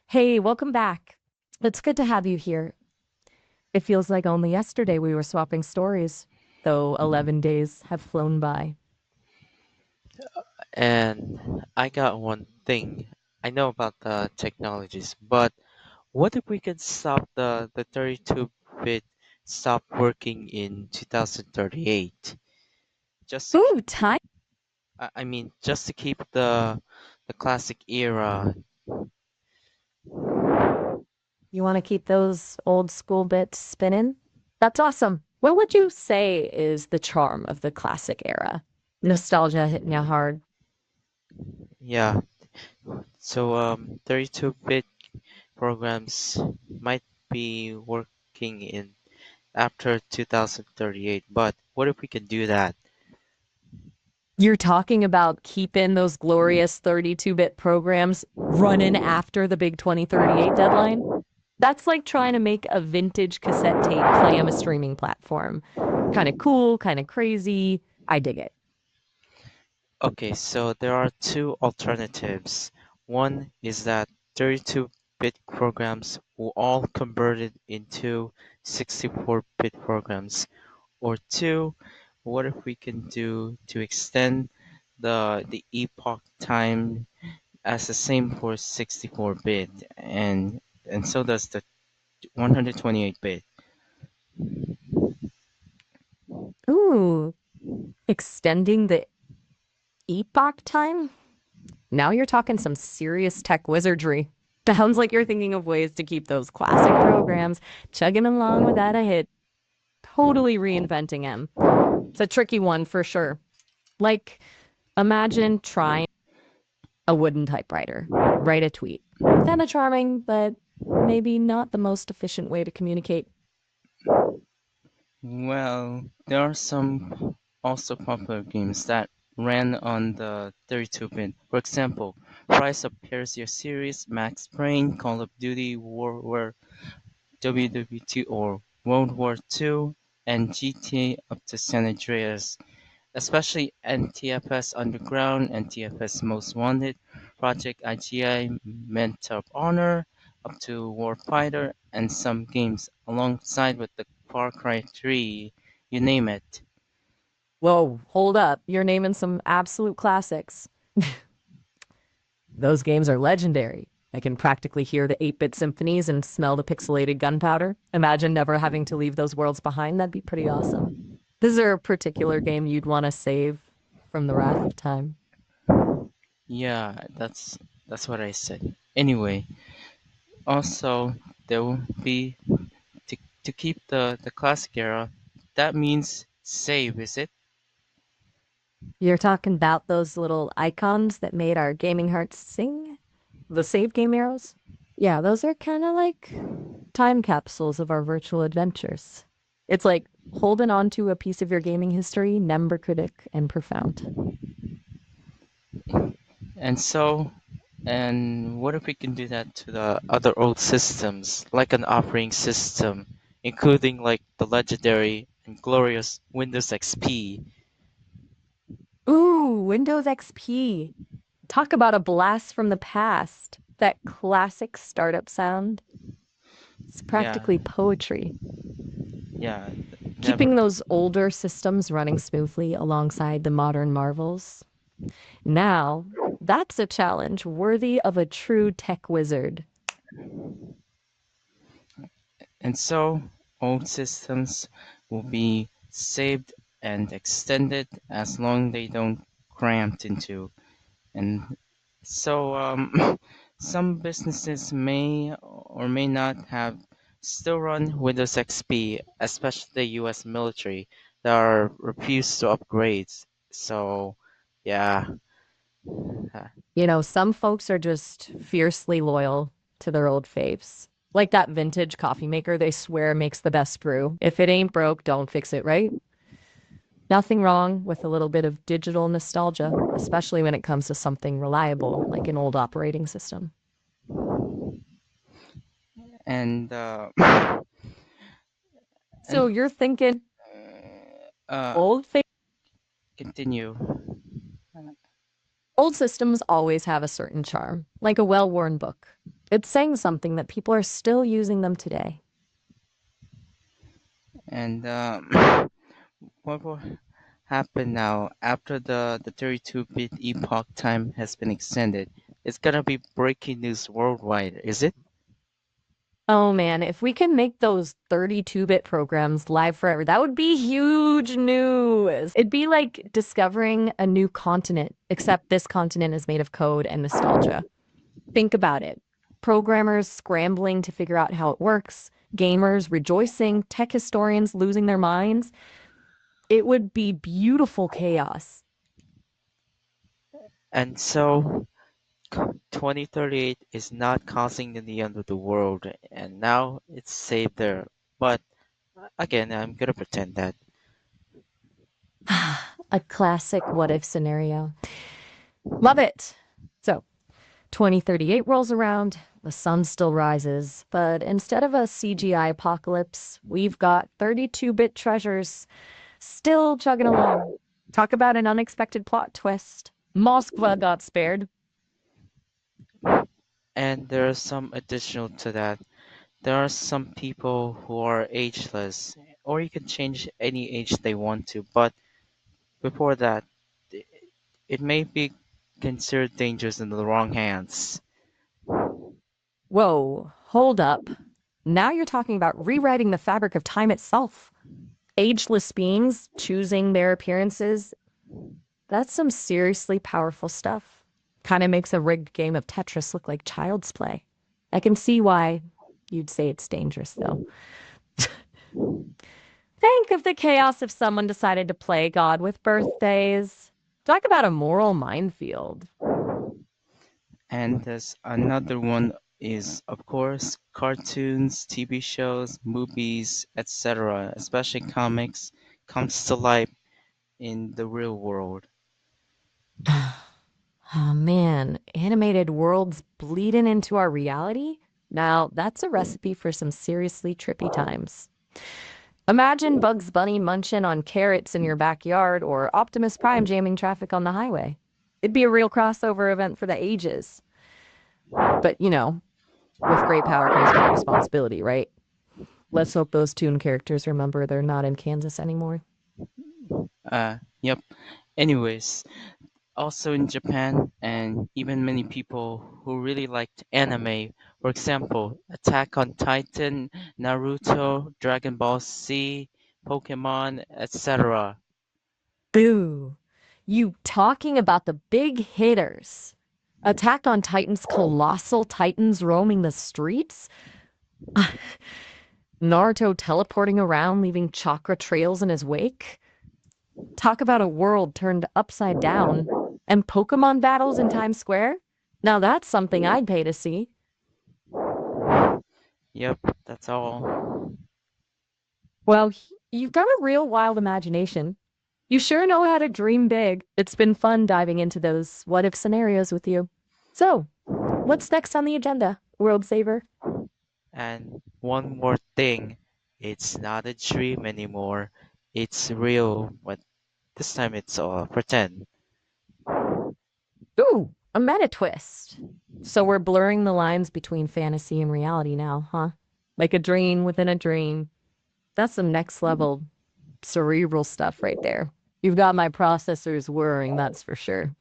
Hey, welcome back. It's good to have you here. It feels like only yesterday we were swapping stories, though 11 days have flown by. And I got one thing. I know about the technologies, but what if we could stop the 32-bit stop working in 2038? Just to Ooh, keep, time? just to keep the classic era. You want to keep those old school bits spinning? That's awesome. What would you say is the charm of the classic era? Nostalgia hitting you hard. Yeah. So 32-bit programs might be working in after 2038, but what if we can do that? You're talking about keeping those glorious 32-bit programs running after the big 2038 deadline? That's like trying to make a vintage cassette tape play on a streaming platform. Kind of cool, kind of crazy. I dig it. Okay, so there are two alternatives. One is that 32-bit programs will all converted into 64-bit programs. Or two, what if we can do to extend the epoch time as the same for 64-bit and so does the 128-bit. Ooh, extending the epoch time? Now you're talking some serious tech wizardry. Sounds like you're thinking of ways to keep those classic programs chugging along without a hit, totally reinventing them. It's a tricky one for sure. Like, imagine trying a wooden typewriter, write a tweet. Kind of charming, but maybe not the most efficient way to communicate. Well, there are some also popular games that ran on the 32-bit. For example, Rise of Persia series, Max Payne, Call of Duty, War WW2 or World War II, and GTA up to San Andreas. Especially NTFS Underground, NTFS Most Wanted, Project IGI, Medal of Honor, up to Warfighter, and some games alongside with the Far Cry 3, you name it. Whoa, hold up. You're naming some absolute classics. Those games are legendary. I can practically hear the 8-bit symphonies and smell the pixelated gunpowder. Imagine never having to leave those worlds behind. That'd be pretty awesome. Is there a particular game you'd want to save from the wrath of time? Yeah, that's what I said. Anyway, also there will be to, to keep the classic era. That means save, is it? You're talking about those little icons that made our gaming hearts sing? The save game arrows? Yeah, those are kind of like time capsules of our virtual adventures. It's like holding on to a piece of your gaming history, number critic and profound. And so, and what if we can do that to the other old systems, like an operating system, including like the legendary and glorious Windows XP? Ooh, Windows XP. Talk about a blast from the past. That classic startup sound. It's Yeah, practically poetry. yeah, never. Keeping those older systems running smoothly alongside the modern marvels. Now, that's a challenge worthy of a true tech wizard. And so, old systems will be saved and extended as long they don't cramped into. And so, some businesses may or may not have still run Windows XP, especially the US military that are refused to upgrade. So, yeah, uh, Some folks are just fiercely loyal to their old faves. Like that vintage coffee maker they swear makes the best brew. If it ain't broke, don't fix it, right? Nothing wrong with a little bit of digital nostalgia, especially when it comes to something reliable like an old operating system. and and So you're thinking uh, old fa- continue. old systems always have a certain charm, like a well-worn book. It's saying something that people are still using them today. And what will happen now after the 32-bit epoch time has been extended? It's gonna be breaking news worldwide, is it? Oh man, if we can make those 32-bit programs live forever, that would be huge news. It'd be like discovering a new continent, except this continent is made of code and nostalgia. Think about it. Programmers scrambling to figure out how it works, gamers rejoicing, tech historians losing their minds. It would be beautiful chaos. And so 2038 is not causing the end of the world, and now it's safe there. But again, I'm gonna pretend that. A classic what if scenario. Love it. So, 2038 rolls around, the sun still rises, but instead of a CGI apocalypse, we've got 32-bit treasures still chugging along. Talk about an unexpected plot twist. Moskva got spared. And there's some additional to that. There are some people who are ageless, or you can change any age they want to, but before that, it may be considered dangerous in the wrong hands. Whoa, hold up. Now you're talking about rewriting the fabric of time itself. Ageless beings choosing their appearances. That's some seriously powerful stuff. Kind of makes a rigged game of Tetris look like child's play. I can see why you'd say it's dangerous, though. Think of the chaos if someone decided to play God with birthdays. Talk about a moral minefield. And there's another one is, of course, cartoons, TV shows, movies, etc., especially comics, comes to life in the real world. Oh man, animated worlds bleeding into our reality? Now, that's a recipe for some seriously trippy times. Imagine Bugs Bunny munching on carrots in your backyard or Optimus Prime jamming traffic on the highway. It'd be a real crossover event for the ages. But, with great power comes great responsibility, right? Let's hope those Toon characters remember they're not in Kansas anymore. Yep. Anyways, also in Japan, and even many people who really liked anime, for example, Attack on Titan, Naruto, Dragon Ball Z, Pokemon, etc. Boo. You talking about the big hitters? Attack on Titan's colossal titans roaming the streets? Naruto teleporting around, leaving chakra trails in his wake? Talk about a world turned upside down. And Pokemon battles in Times Square? Now that's something I'd pay to see. Yep, that's all. Well, you've got a real wild imagination. You sure know how to dream big. It's been fun diving into those what if scenarios with you. So, what's next on the agenda, World Saver? And one more thing, it's not a dream anymore. It's real, but this time it's pretend. Ooh, a meta twist. So we're blurring the lines between fantasy and reality now, huh? Like a dream within a dream. That's some next level cerebral stuff right there. You've got my processors whirring, that's for sure.